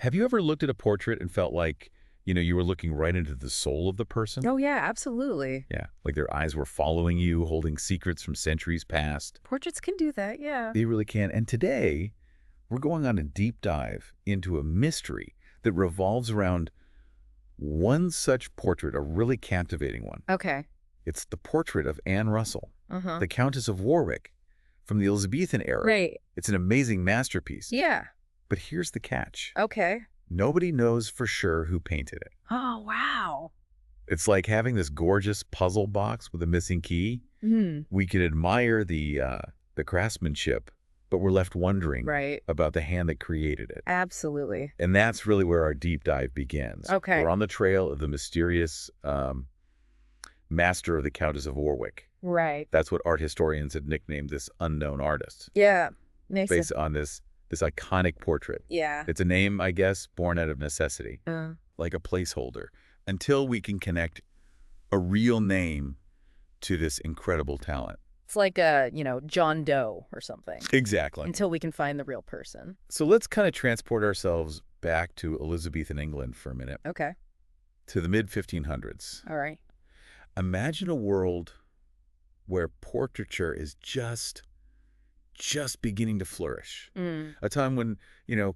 Have you ever looked at a portrait and felt like, you were looking right into the soul of the person? Oh, yeah, absolutely. Yeah, like their eyes were following you, holding secrets from centuries past. Portraits can do that, yeah. They really can. And today, we're going on a deep dive into a mystery that revolves around one such portrait, a really captivating one. Okay. It's the portrait of Anne Russell, Uh-huh. the Countess of Warwick, from the Elizabethan era. Right. It's an amazing masterpiece. Yeah. But here's the catch. Okay. Nobody knows for sure who painted it. Oh, wow. It's like having this gorgeous puzzle box with a missing key. We could admire the craftsmanship, but we're left wondering Right. about the hand that created it. Absolutely. And that's really where our deep dive begins. Okay. We're on the trail of the mysterious master of the Countess of Warwick. Right. That's what art historians have nicknamed this unknown artist, Yeah. Makes based sense. on this iconic portrait. Yeah. It's a name, I guess, born out of necessity, like a placeholder, until we can connect a real name to this incredible talent. It's like John Doe or something. Exactly. Until we can find the real person. So let's kind of transport ourselves back to Elizabethan England for a minute, Okay. to the mid-1500s. All right. Imagine a world where portraiture is just beginning to flourish. A time when,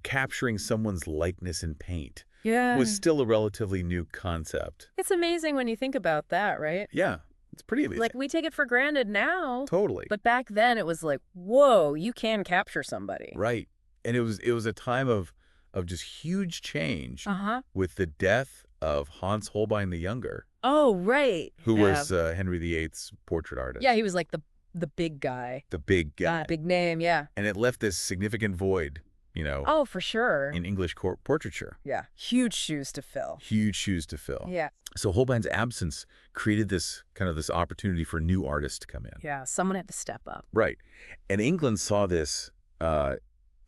capturing someone's likeness in paint Yeah. was still a relatively new concept. It's amazing when you think about that, right? Yeah, it's pretty amazing. Like, we take it for granted now. Totally. But back then, it was like, whoa, you can capture somebody. Right. And it was a time of just huge change Uh-huh. with the death of Hans Holbein the Younger, Oh, right. who Yeah. was Henry VIII's portrait artist. Yeah, he was like the big guy. The big guy. Big name, yeah. And it left this significant void, Oh, for sure. in English portraiture. Yeah. Huge shoes to fill. Huge shoes to fill. Yeah. So Holbein's absence created this opportunity for new artists to come in. Yeah. Someone had to step up. Right. And England saw this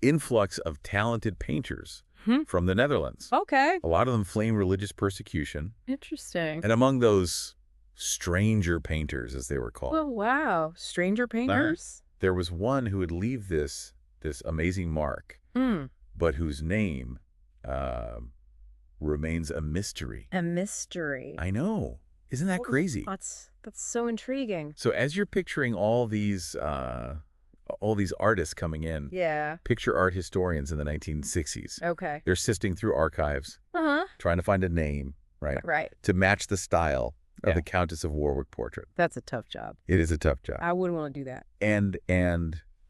influx of talented painters from the Netherlands. Okay. A lot of them fleeing religious persecution. Interesting. And among those stranger painters, as they were called, Oh, wow. Stranger painters? there was one who would leave this amazing mark, but whose name remains a mystery. A mystery. I know. Isn't that crazy? That's so intriguing. So as you're picturing all these artists coming in, Yeah. picture art historians in the 1960s. Okay. They're sifting through archives, Uh-huh. trying to find a name, right, Right. to match the style of Yeah. the Countess of Warwick portrait. That's a tough job. It is a tough job. I wouldn't want to do that. And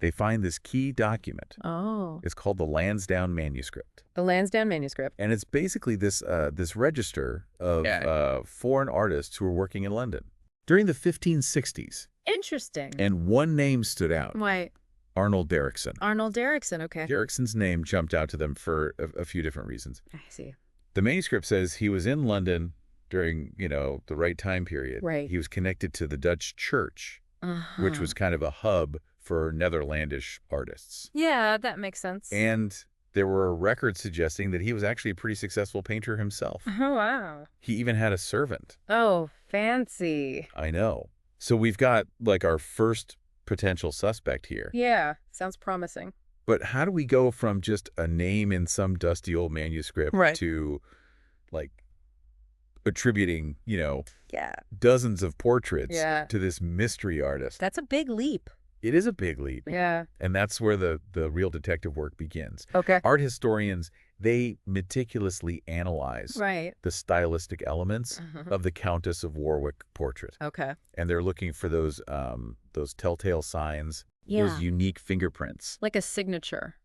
they find this key document. Oh. It's called the Lansdowne Manuscript. The Lansdowne Manuscript. And it's basically this register of foreign artists who were working in London during the 1560s. Interesting. And one name stood out, Wait. Arnold Derrickson. Arnold Derrickson. Okay. Derrickson's name jumped out to them for a few different reasons. I see. The manuscript says he was in London during, the right time period. Right. He was connected to the Dutch church, Uh-huh. which was kind of a hub for Netherlandish artists. Yeah, that makes sense. And there were records suggesting that he was actually a pretty successful painter himself. Oh, wow. He even had a servant. Oh, fancy. I know. So we've got like our first potential suspect here. Yeah, sounds promising. But how do we go from just a name in some dusty old manuscript to like attributing, Yeah. dozens of portraits Yeah. to this mystery artist? That's a big leap. It is a big leap. Yeah. And that's where the real detective work begins. Okay. Art historians, they meticulously analyze Right. the stylistic elements Uh-huh. of the Countess of Warwick portrait. Okay. And they're looking for those telltale signs, Yeah. those unique fingerprints Like a signature.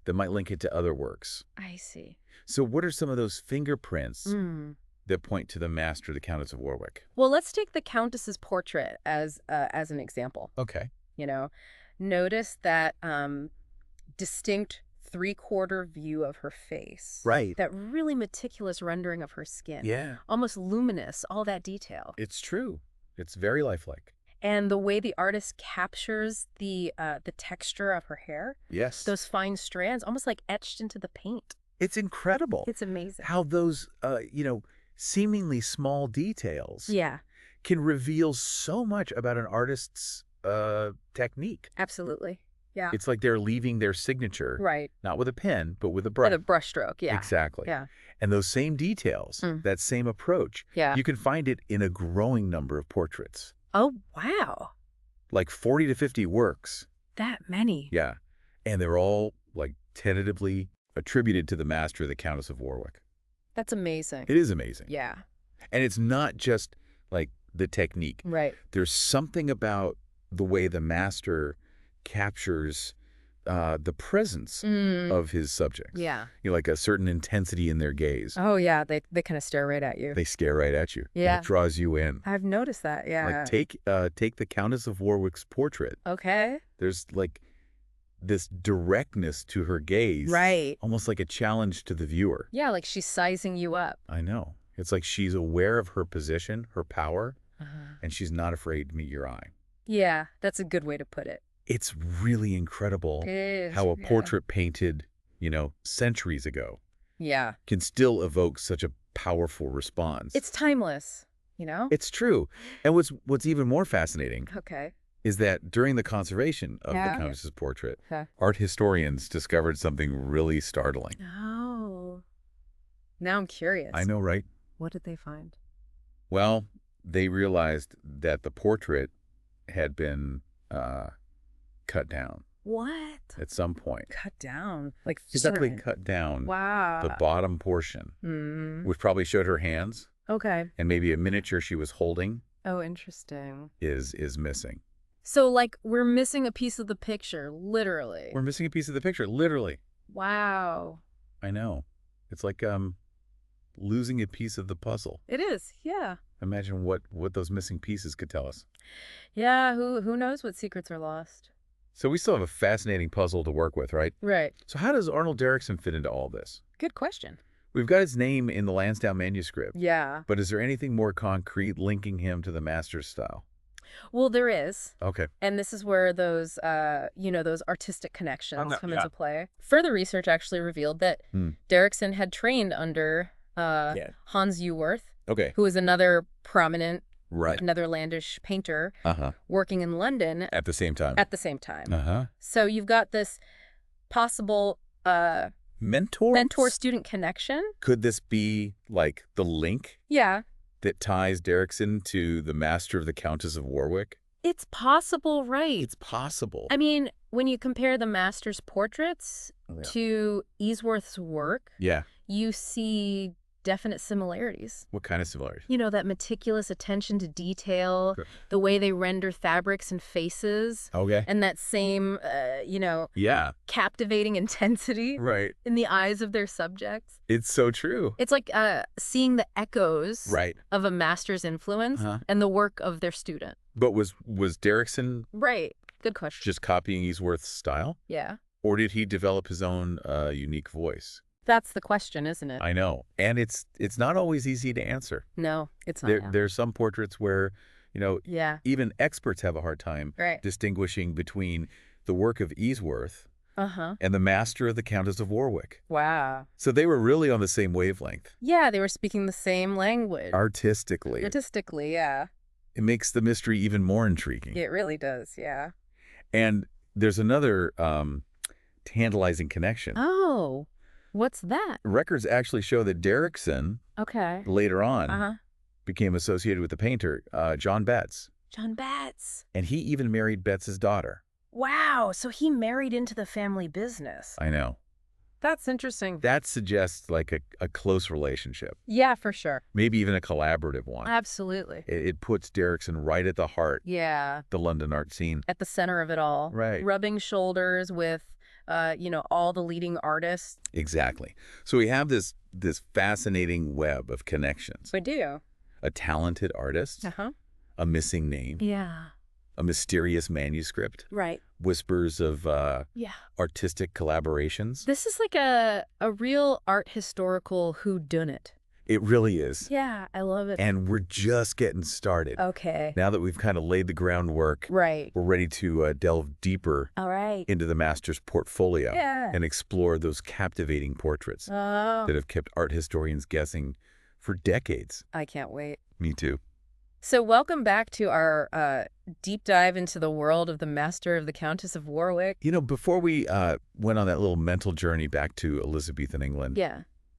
that might link it to other works. I see. So what are some of those fingerprints Mm. that point to the master, the Countess of Warwick? Well, let's take the Countess's portrait as an example. Okay. Notice that distinct three-quarter view of her face. Right. That really meticulous rendering of her skin. Yeah. Almost luminous, all that detail. It's true. It's very lifelike. And the way the artist captures the texture of her hair, Yes. those fine strands, almost like etched into the paint. It's incredible. It's amazing. How those, seemingly small details Yeah, can reveal so much about an artist's technique. absolutely. Yeah. It's like they're leaving their signature, Right. not with a pen, but with a brush. With a brushstroke, yeah. Exactly. Yeah. And those same details, that same approach, Yeah. you can find it in a growing number of portraits. Oh, wow. Like 40 to 50 works. That many. Yeah. And they're all, like, tentatively attributed to the master, the Countess of Warwick. That's amazing. It is amazing. Yeah. And it's not just, like, the technique. Right. There's something about the way the master captures the presence of his subjects. Yeah. You know, like a certain intensity in their gaze. Oh, yeah. They kind of stare right at you. They stare right at you. Yeah. It draws you in. I've noticed that, yeah. Like, take the Countess of Warwick's portrait. Okay. There's, like, this directness to her gaze. Right. Almost like a challenge to the viewer. Yeah, like she's sizing you up. I know. It's like she's aware of her position, her power, and she's not afraid to meet your eye. Yeah, that's a good way to put it. It's really incredible how a portrait painted, you know, centuries ago can still evoke such a powerful response. It's timeless, you know? It's true. And what's even more fascinating is that during the conservation of the Countess's portrait, art historians discovered something really startling. Oh. Now I'm curious. I know, right? What did they find? Well, they realized that the portrait had been cut down. What? At some point. Cut down? Like Exactly, cut down. Wow. The bottom portion, which probably showed her hands. Okay. And maybe a miniature she was holding. Oh, interesting. Is missing. So, like, we're missing a piece of the picture, literally. We're missing a piece of the picture, literally. Wow. I know. It's like losing a piece of the puzzle. It is, yeah. Imagine what those missing pieces could tell us. Yeah, who knows what secrets are lost. So we still have a fascinating puzzle to work with, right? Right. So how does Arnold Derrickson fit into all this? Good question. We've got his name in the Lansdowne manuscript. Yeah. But is there anything more concrete linking him to the master's style? Well, there is. Okay. And this is where those, those artistic connections come into play. Further research actually revealed that Derrickson had trained under Hans Uwerth, who was another prominent Netherlandish painter working in London. At the same time. At the same time. So you've got this possible mentor-student connection. Could this be like the link? Yeah. That ties Derrickson to the master of the Countess of Warwick? It's possible, right? It's possible. I mean, when you compare the master's portraits to Easworth's work, you see definite similarities. What kind of similarities? You know, that meticulous attention to detail, the way they render fabrics and faces. Okay. And that same, captivating intensity in the eyes of their subjects. It's so true. It's like seeing the echoes of a master's influence and the work of their student. But was Derrickson Good question. just copying Easworth's style? Yeah. Or did he develop his own unique voice? That's the question, isn't it? I know. And it's not always easy to answer. No, it's not. There's some portraits where, even experts have a hard time distinguishing between the work of Easworth and the master of the Countess of Warwick. Wow. So they were really on the same wavelength. Yeah, they were speaking the same language. Artistically. Yeah. It makes the mystery even more intriguing. It really does, yeah. And there's another tantalizing connection. Oh, what's that? Records actually show that Derrickson, later on, became associated with the painter, John Betts. John Betts. And he even married Betts's daughter. Wow, so he married into the family business. I know. That's interesting. That suggests like a close relationship. Yeah, for sure. Maybe even a collaborative one. Absolutely. It puts Derrickson right at the heart. Yeah. The London art scene. At the center of it all. Right. Rubbing shoulders with, all the leading artists. Exactly. So we have this fascinating web of connections. We do. A talented artist. A missing name. Yeah. A mysterious manuscript. Right. Whispers of artistic collaborations. This is like a real art historical whodunit. It really is. Yeah, I love it. And we're just getting started. Okay. Now that we've kind of laid the groundwork, we're ready to delve deeper into the master's portfolio and explore those captivating portraits that have kept art historians guessing for decades. I can't wait. Me too. So welcome back to our deep dive into the world of the Master of the Countess of Warwick. Before we went on that little mental journey back to Elizabethan England,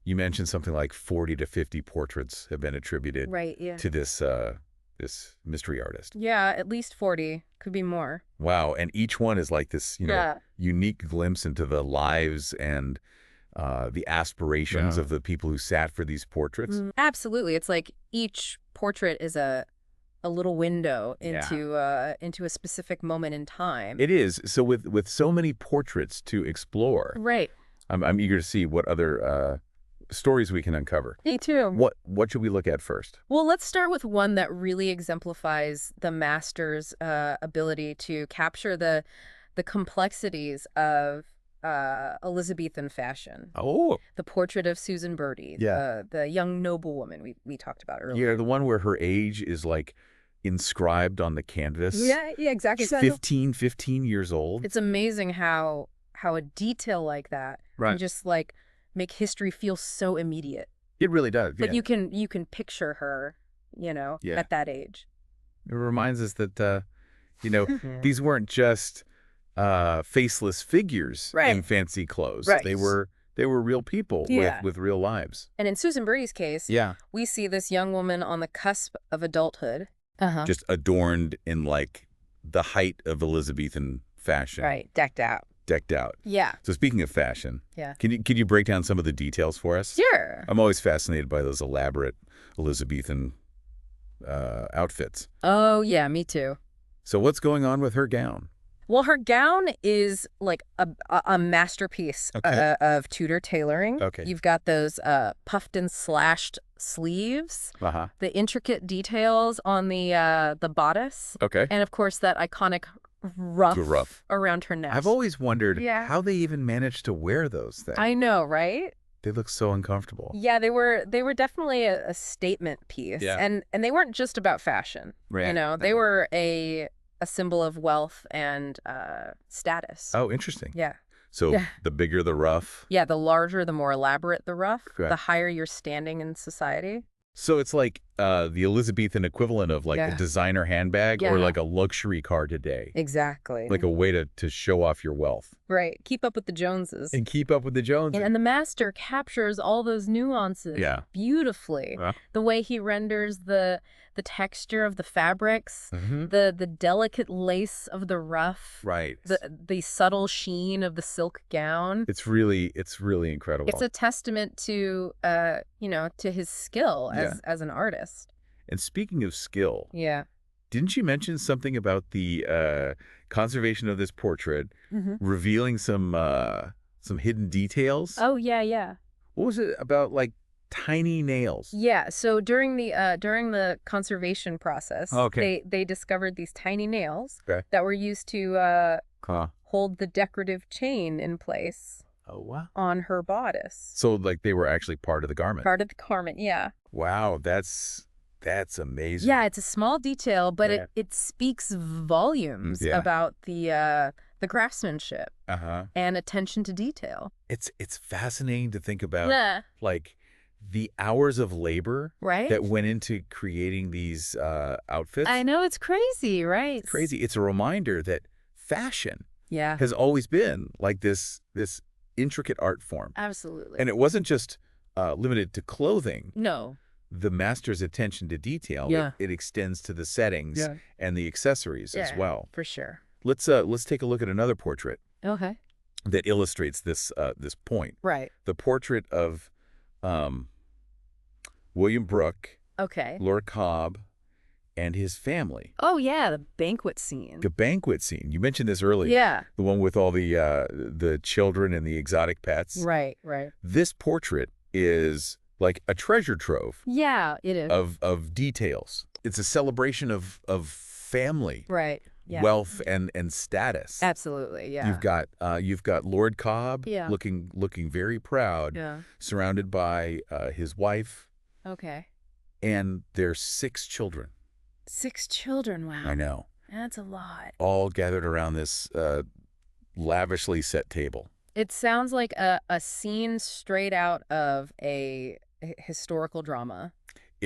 you mentioned something like 40 to 50 portraits have been attributed to this mystery artist. Yeah, at least 40. Could be more. Wow. And each one is like this, unique glimpse into the lives and the aspirations of the people who sat for these portraits. Absolutely. It's like each portrait is a little window into a specific moment in time. It is. So with so many portraits to explore, I'm eager to see what other stories we can uncover. Me too. What should we look at first? Well, let's start with one that really exemplifies the master's ability to capture the complexities of Elizabethan fashion. Oh. The portrait of Susan Bertie, the young noblewoman we talked about earlier. Yeah, the one where her age is like inscribed on the canvas. Yeah, exactly. She's 15 years old. It's amazing how a detail like that can just like make history feel so immediate. It really does. Like you can picture her, at that age. It reminds us that these weren't just faceless figures in fancy clothes. They were real people with real lives. And in Susan Bertie's case, we see this young woman on the cusp of adulthood. Just adorned in like the height of Elizabethan fashion. Right, decked out. Yeah. So speaking of fashion, can you break down some of the details for us? Sure. I'm always fascinated by those elaborate Elizabethan outfits. Oh, yeah, me too. So what's going on with her gown? Well, her gown is like a masterpiece of Tudor tailoring. You've got those puffed and slashed sleeves, the intricate details on the bodice, and of course that iconic ruff around her neck. I've always wondered how they even managed to wear those things. I know, right? They look so uncomfortable. Yeah, they were definitely a statement piece, and they weren't just about fashion. They were a symbol of wealth and status. Oh, interesting. Yeah. So the bigger the ruff. Yeah, the larger, the more elaborate the ruff, the higher your standing in society. So it's like the Elizabethan equivalent of like a designer handbag or like a luxury car today. Exactly. Like a way to show off your wealth. Right. Keep up with the Joneses. And keep up with the Joneses. And the master captures all those nuances beautifully. The way he renders the texture of the fabrics, the delicate lace of the ruff, the subtle sheen of the silk gown. It's really incredible. It's a testament to to his skill as an artist. And speaking of skill, didn't you mention something about the conservation of this portrait, revealing some hidden details? Oh yeah. What was it about, like tiny nails? Yeah, so during the conservation process, they discovered these tiny nails that were used to hold the decorative chain in place. Oh, wow. On her bodice. So like they were actually part of the garment. Part of the garment, yeah. Wow, that's amazing. Yeah, it's a small detail, but it speaks volumes about the craftsmanship and attention to detail. It's fascinating to think about like the hours of labor that went into creating these outfits. I know, it's crazy, right? It's crazy. It's a reminder that fashion has always been like this intricate art form. Absolutely. And it wasn't just limited to clothing. No. The master's attention to detail, it extends to the settings and the accessories as well. For sure. Let's take a look at another portrait. Okay. That illustrates this point. Right. The portrait of William Brooke, Lord Cobb, and his family. Oh yeah, the banquet scene. The banquet scene. You mentioned this earlier. Yeah. The one with all the children and the exotic pets. Right. This portrait is like a treasure trove. Yeah, it is. Of details. It's a celebration of family. Right. Yeah. Wealth and status. Absolutely, yeah. You've got Lord Cobb looking very proud, surrounded by his wife. Okay. And their 6 children. 6 children, wow. I know. That's a lot. All gathered around this lavishly set table. It sounds like a scene straight out of a historical drama.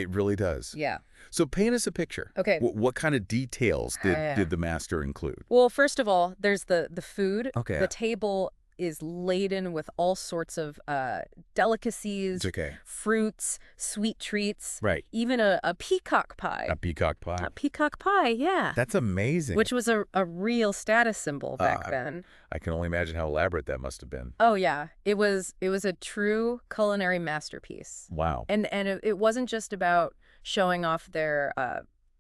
It really does. Yeah. So paint us a picture. Okay. What kind of details did the master include? Well, first of all, there's the food. Okay. The table is laden with all sorts of delicacies, fruits, sweet treats. Right. Even a peacock pie. A peacock pie. A peacock pie, yeah. That's amazing. Which was a real status symbol back then. I can only imagine how elaborate that must have been. Oh, yeah. It was a true culinary masterpiece. Wow. And it wasn't just about showing off their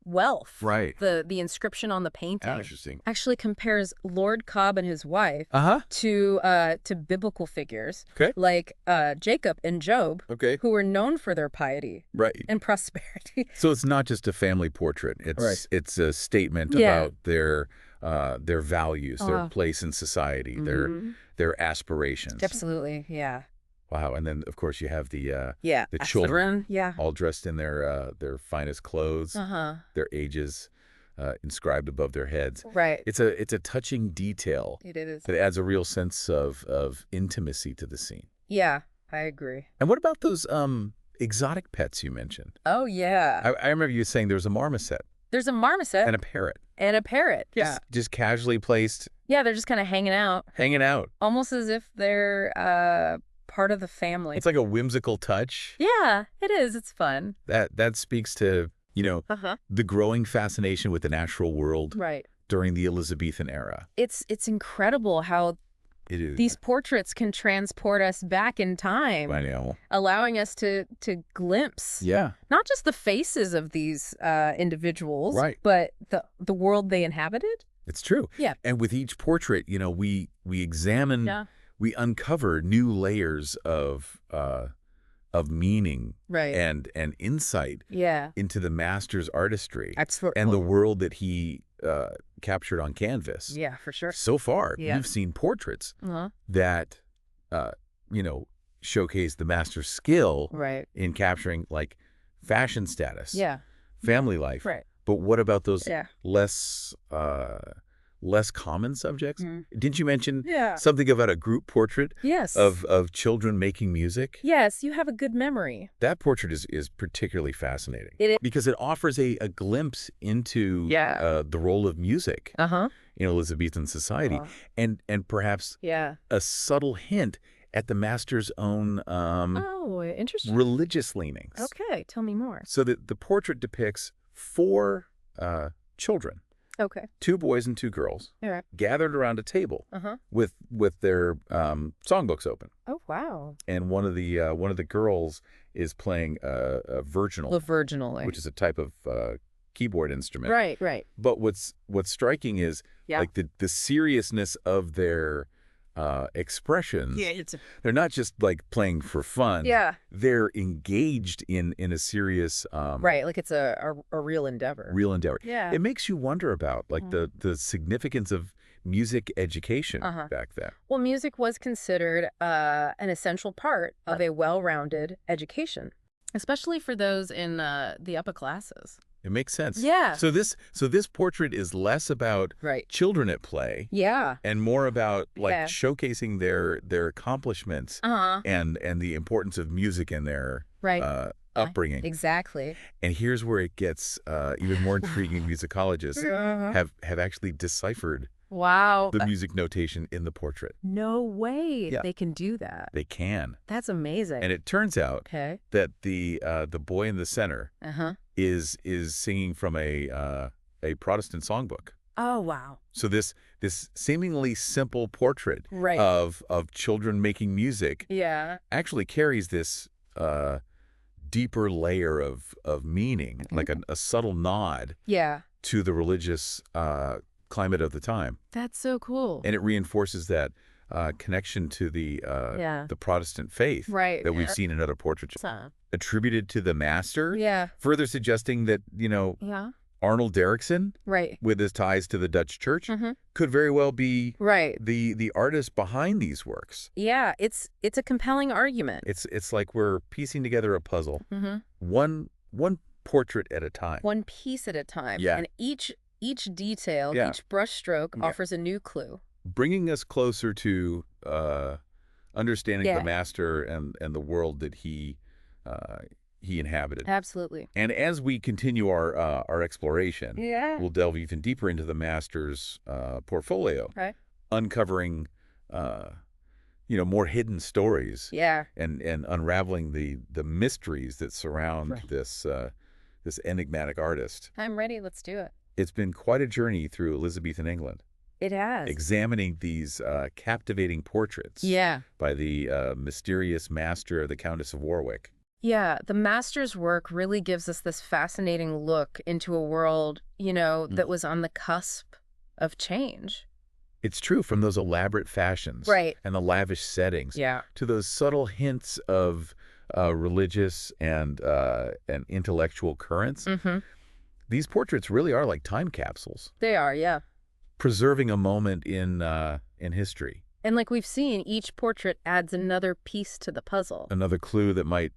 wealth. Right. The inscription on the painting interesting. actually compares Lord Cobb and his wife to biblical figures like Jacob and Job, who were known for their piety and prosperity. So it's not just a family portrait. It's a statement about their values, their place in society, their aspirations. Absolutely, yeah. Wow, and then of course you have the children, all dressed in their finest clothes, their ages inscribed above their heads. Right. It's a touching detail. It is. That adds a real sense of intimacy to the scene. Yeah, I agree. And what about those exotic pets you mentioned? Oh yeah. I remember you saying there's a marmoset. There's a marmoset. And a parrot. And a parrot. Yeah. Just casually placed. Yeah, they're just kind of hanging out. Hanging out. Almost as if they're part of the family. It's like a whimsical touch. Yeah, it is. It's fun. That speaks to, the growing fascination with the natural world during the Elizabethan era. It's incredible how these portraits can transport us back in time. I know. Allowing us to glimpse not just the faces of these individuals, but the world they inhabited. It's true. Yeah. And with each portrait, we examine we uncover new layers of meaning and insight into the master's artistry and the world that he captured on canvas. Yeah, for sure. So far, you've seen portraits that, showcase the master's skill in capturing like fashion status, family life. Right. But what about those less common subjects? Didn't you mention something about a group portrait of children making music? Yes, you have a good memory. That portrait is particularly fascinating because it offers a glimpse into the role of music in Elizabethan society and perhaps a subtle hint at the master's own interesting religious leanings. Okay, tell me more. So the portrait depicts 4 children. Okay. 2 boys and 2 girls gathered around a table with their songbooks open. Oh wow! And one of the girls is playing a virginal. The virginal, which is a type of keyboard instrument. Right. But what's striking is like the seriousness of their expressions. Yeah, they're not just like playing for fun. Yeah. They're engaged in a serious like it's a real endeavor. Yeah. It makes you wonder about like the significance of music education back then. Well, music was considered an essential part of a well-rounded education, especially for those in the upper classes. It makes sense. Yeah. So this portrait is less about children at play. Yeah. And more about like showcasing their accomplishments and the importance of music in their upbringing. Exactly. And here's where it gets even more intriguing. Musicologists have actually deciphered the music notation in the portrait. No way they can do that. They can. That's amazing. And it turns out that the boy in the center is singing from a Protestant songbook. Oh wow! So this seemingly simple portrait of children making music actually carries this deeper layer of meaning, like a subtle nod to the religious climate of the time. That's so cool. And it reinforces that connection to the Protestant faith that we've seen in other portraits attributed to the master. Further suggesting that, Arnold Derrickson, with his ties to the Dutch church, could very well be the artist behind these works. Yeah, it's a compelling argument. It's like we're piecing together a puzzle, one portrait at a time. One piece at a time. Yeah. And each detail, each brushstroke offers a new clue. Bringing us closer to understanding the master and the world that he he inhabited. Absolutely. And as we continue our exploration, we'll delve even deeper into the master's portfolio, uncovering more hidden stories, and unraveling the mysteries that surround this enigmatic artist. I'm ready. Let's do it. It's been quite a journey through Elizabethan England. It has. Examining these captivating portraits by the mysterious master, the Countess of Warwick. Yeah, the master's work really gives us this fascinating look into a world, that was on the cusp of change. It's true, from those elaborate fashions and the lavish settings to those subtle hints of religious and intellectual currents. These portraits really are like time capsules. They are, preserving a moment in history. And like we've seen, each portrait adds another piece to the puzzle. Another clue that might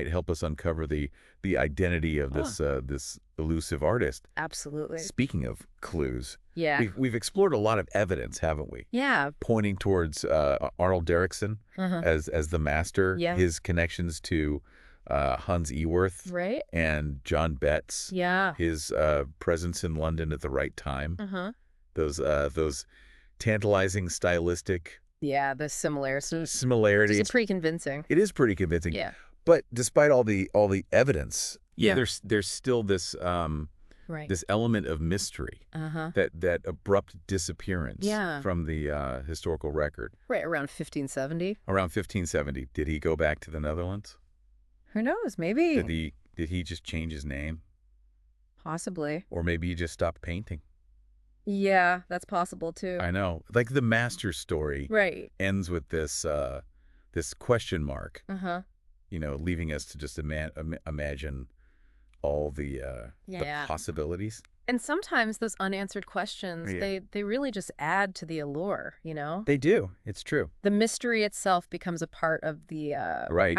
help us uncover the identity of this elusive artist. Absolutely. Speaking of clues, we've explored a lot of evidence, haven't we? Yeah. Pointing towards Arnold Derrickson as the master, his connections to Hans Eworth and John Betts, his presence in London at the right time. Those tantalizing stylistic the similarities. It's pretty convincing. It is pretty convincing. Yeah. But despite all the evidence, there's still this this element of mystery, that abrupt disappearance from the historical record. Right, around 1570. Around 1570. Did he go back to the Netherlands? Who knows? Maybe. Did he just change his name? Possibly. Or maybe he just stopped painting. Yeah, that's possible too. I know. Like the master story ends with this this question mark. Leaving us to just imagine all the possibilities. And sometimes those unanswered questions, they really just add to the allure, They do. It's true. The mystery itself becomes a part of the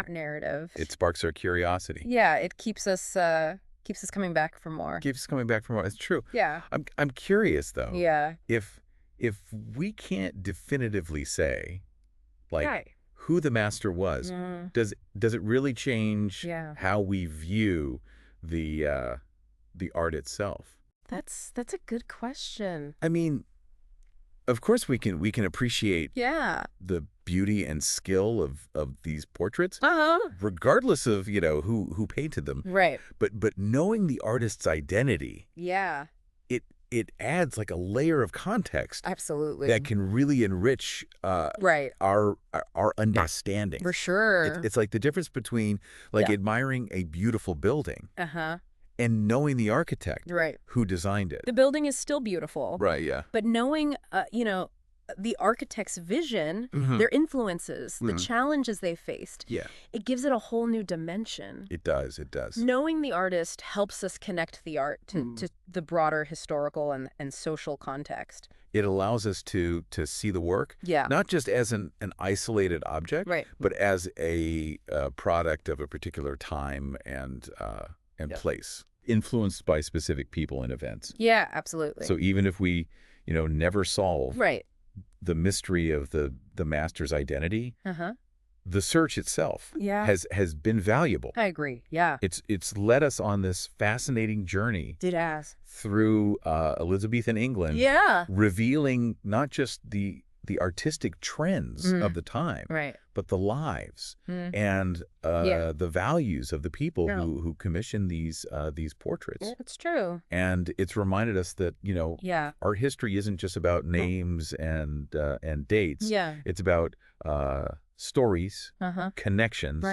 narrative. It sparks our curiosity. Yeah, it keeps us coming back for more. Keeps us coming back for more. It's true. Yeah. I'm curious though. Yeah. If we can't definitively say, like, who the master was, does it really change how we view the art itself? That's a good question. I mean, of course we can appreciate the beauty and skill of these portraits, regardless of who painted them. Right. But knowing the artist's identity, it adds like a layer of context. Absolutely. That can really enrich our understanding. For sure. It's like the difference between admiring a beautiful building and knowing the architect who designed it. The building is still beautiful. Right, yeah. But knowing, the architect's vision, their influences, the challenges they faced, it gives it a whole new dimension. It does. Knowing the artist helps us connect the art to the broader historical and social context. It allows us to see the work, not just as an isolated object, but as a product of a particular time and place, influenced by specific people and events. Yeah, absolutely. So even if we, never solve the mystery of the master's identity, the search itself has been valuable. I agree. Yeah. It's led us on this fascinating journey. It has. Through Elizabethan England. Yeah. Revealing not just the artistic trends of the time, but the lives and the values of the people who commissioned these portraits. Yeah, it's true. And it's reminded us that art history isn't just about names and dates. Yeah. It's about stories, connections,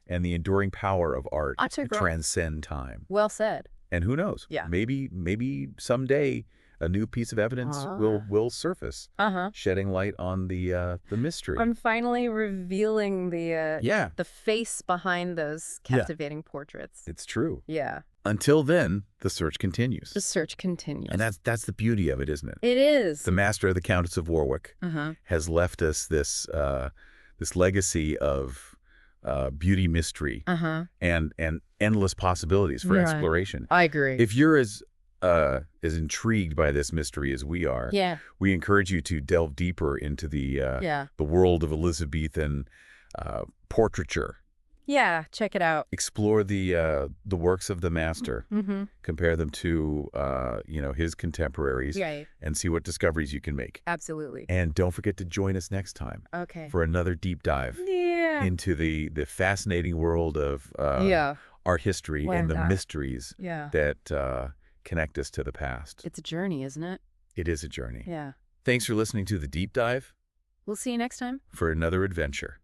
and the enduring power of art to transcend time. Well said. And who knows? Yeah. Maybe someday a new piece of evidence will surface, shedding light on the mystery. I'm finally revealing the face behind those captivating portraits. It's true. Yeah. Until then, the search continues. The search continues. And that's the beauty of it, isn't it? It is. The master of the Countess of Warwick has left us this legacy of beauty, mystery, and endless possibilities for exploration. I agree. If you're as intrigued by this mystery as we are, we encourage you to delve deeper into the world of Elizabethan portraiture Yeah, check it out. Explore the works of the master. Compare them to, his contemporaries. Right. And see what discoveries you can make. Absolutely. And don't forget to join us next time. Okay. For another deep dive. Yeah. Into the fascinating world of art history and the mysteries that connect us to the past. It's a journey, isn't it? It is a journey. Yeah. Thanks for listening to The Deep Dive. We'll see you next time. For another adventure.